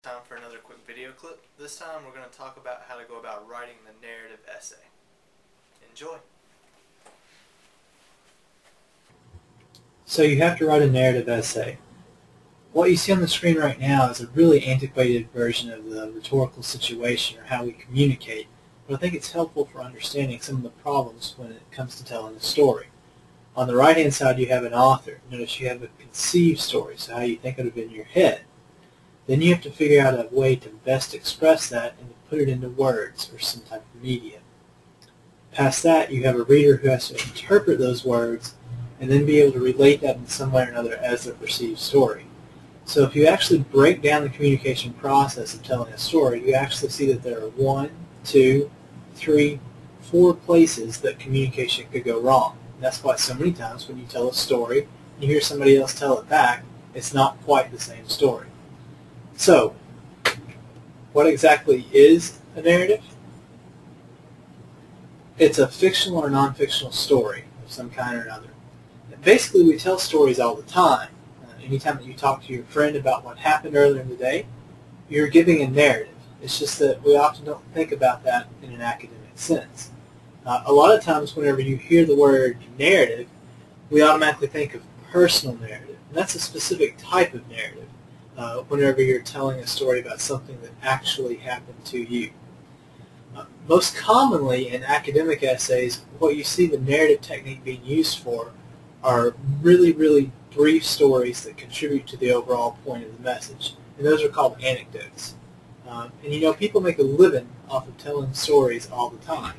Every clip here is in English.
Time for another quick video clip. This time we're going to talk about how to go about writing the narrative essay. Enjoy! So you have to write a narrative essay. What you see on the screen right now is a really antiquated version of the rhetorical situation or how we communicate, but I think it's helpful for understanding some of the problems when it comes to telling a story. On the right hand side you have an author. Notice you have a conceived story, so how you think of it in your head. Then you have to figure out a way to best express that and to put it into words or some type of medium. Past that, you have a reader who has to interpret those words and then be able to relate that in some way or another as their perceived story. So if you actually break down the communication process of telling a story, you actually see that there are 1, 2, 3, 4 places that communication could go wrong. And that's why so many times when you tell a story and you hear somebody else tell it back, it's not quite the same story. So, what exactly is a narrative? It's a fictional or non-fictional story of some kind or another. And basically, we tell stories all the time. Anytime that you talk to your friend about what happened earlier in the day, you're giving a narrative. It's just that we often don't think about that in an academic sense. A lot of times, whenever you hear the word narrative, we automatically think of personal narrative. And that's a specific type of narrative. Whenever you're telling a story about something that actually happened to you. Most commonly in academic essays, what you see the narrative technique being used for are really brief stories that contribute to the overall point of the message. And those are called anecdotes. And you know, people make a living off of telling stories all the time.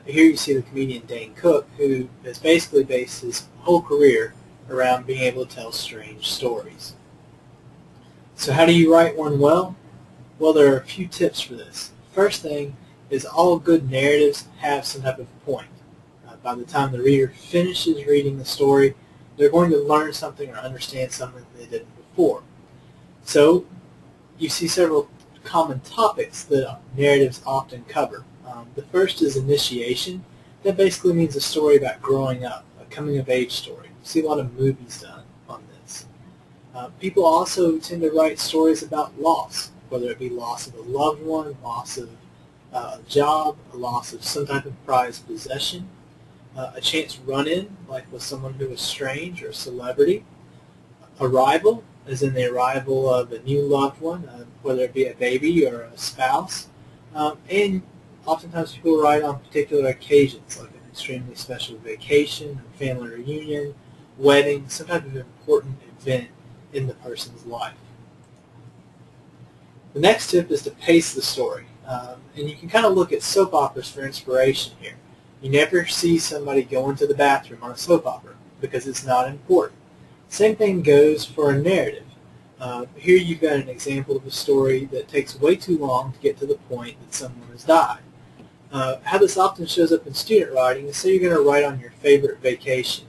Here you see the comedian Dane Cook, who has basically based his whole career around being able to tell strange stories. So how do you write one well? Well, there are a few tips for this. First thing is all good narratives have some type of point. By the time the reader finishes reading the story, they're going to learn something or understand something that they didn't before. So you see several common topics that narratives often cover. The first is initiation. That basically means a story about growing up, a coming-of-age story. You see a lot of movies done on this. People also tend to write stories about loss, whether it be loss of a loved one, loss of a job, a loss of some type of prized possession, a chance run-in, like with someone who is strange or a celebrity, arrival, as in the arrival of a new loved one, whether it be a baby or a spouse, and oftentimes people write on particular occasions, like an extremely special vacation, a family reunion, wedding, some type of important event in the person's life. The next tip is to pace the story. And you can kind of look at soap operas for inspiration here. You never see somebody go into the bathroom on a soap opera because it's not important. Same thing goes for a narrative. Here you've got an example of a story that takes way too long to get to the point that someone has died. How this often shows up in student writing is, say you're going to write on your favorite vacation.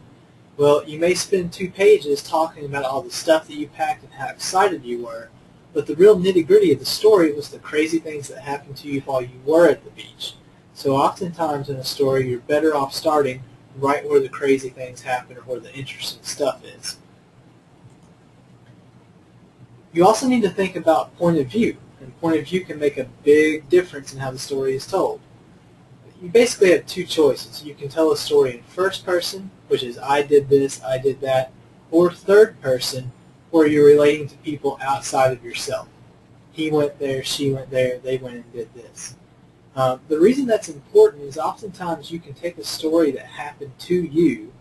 Well, you may spend 2 pages talking about all the stuff that you packed and how excited you were, but the real nitty-gritty of the story was the crazy things that happened to you while you were at the beach. So oftentimes in a story, you're better off starting right where the crazy things happen or where the interesting stuff is. You also need to think about point of view, and point of view can make a big difference in how the story is told. You basically have 2 choices. You can tell a story in first person, which is I did this, I did that, or third person, where you're relating to people outside of yourself. He went there, she went there, they went and did this. The reason that's important is oftentimes you can take a story that happened to you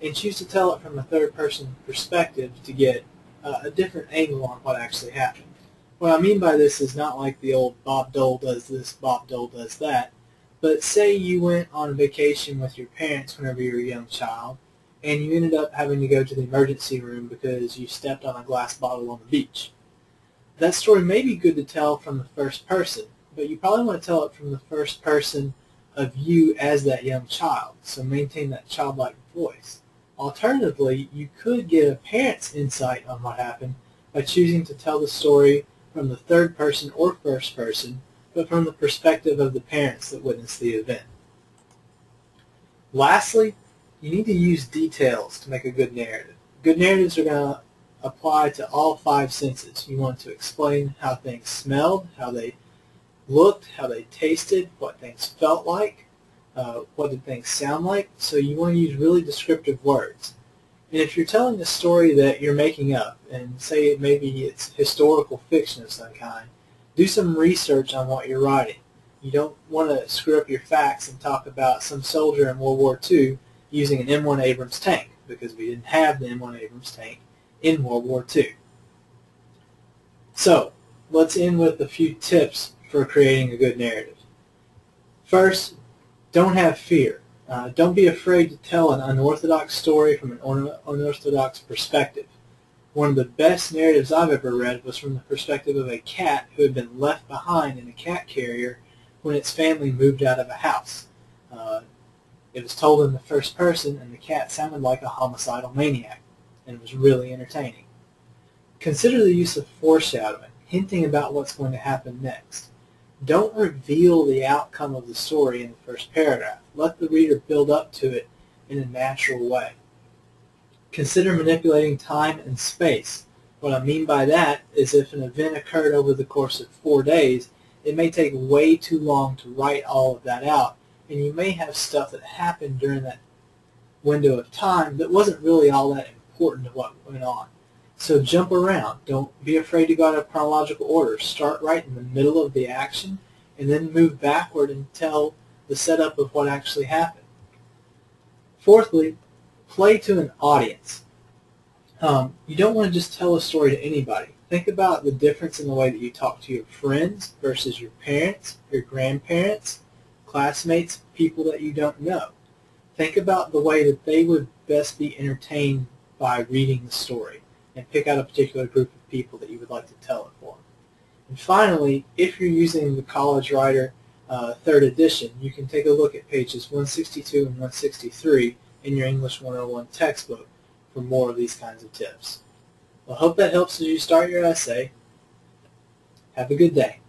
and choose to tell it from a third person perspective to get a different angle on what actually happened. What I mean by this is not like the old Bob Dole does this, Bob Dole does that. But say you went on a vacation with your parents whenever you were a young child, and you ended up having to go to the emergency room because you stepped on a glass bottle on the beach. That story may be good to tell from the first person, but you probably want to tell it from the first person of you as that young child, so maintain that childlike voice. Alternatively, you could get a parent's insight on what happened by choosing to tell the story from the third person or first person, but from the perspective of the parents that witnessed the event. Lastly, you need to use details to make a good narrative. Good narratives are going to apply to all 5 senses. You want to explain how things smelled, how they looked, how they tasted, what things felt like, what did things sound like. So you want to use really descriptive words. And if you're telling a story that you're making up, and say maybe it's historical fiction of some kind, do some research on what you're writing. You don't want to screw up your facts and talk about some soldier in World War II using an M1 Abrams tank, because we didn't have the M1 Abrams tank in World War II. So, let's end with a few tips for creating a good narrative. First, don't have fear. Don't be afraid to tell an unorthodox story from an unorthodox perspective. One of the best narratives I've ever read was from the perspective of a cat who had been left behind in a cat carrier when its family moved out of a house. It was told in the first person, and the cat sounded like a homicidal maniac, and it was really entertaining. Consider the use of foreshadowing, hinting about what's going to happen next. Don't reveal the outcome of the story in the first paragraph. Let the reader build up to it in a natural way. Consider manipulating time and space. What I mean by that is if an event occurred over the course of 4 days, it may take way too long to write all of that out, and you may have stuff that happened during that window of time that wasn't really all that important to what went on. So jump around. Don't be afraid to go out of chronological order. Start right in the middle of the action and then move backward and tell the setup of what actually happened. Fourthly, play to an audience. You don't want to just tell a story to anybody. Think about the difference in the way that you talk to your friends versus your parents, your grandparents, classmates, people that you don't know. Think about the way that they would best be entertained by reading the story, and pick out a particular group of people that you would like to tell it for. And finally, if you're using the College Writer 3rd edition, you can take a look at pages 162 and 163 in your English 101 textbook for more of these kinds of tips. Well, I hope that helps as you start your essay. Have a good day.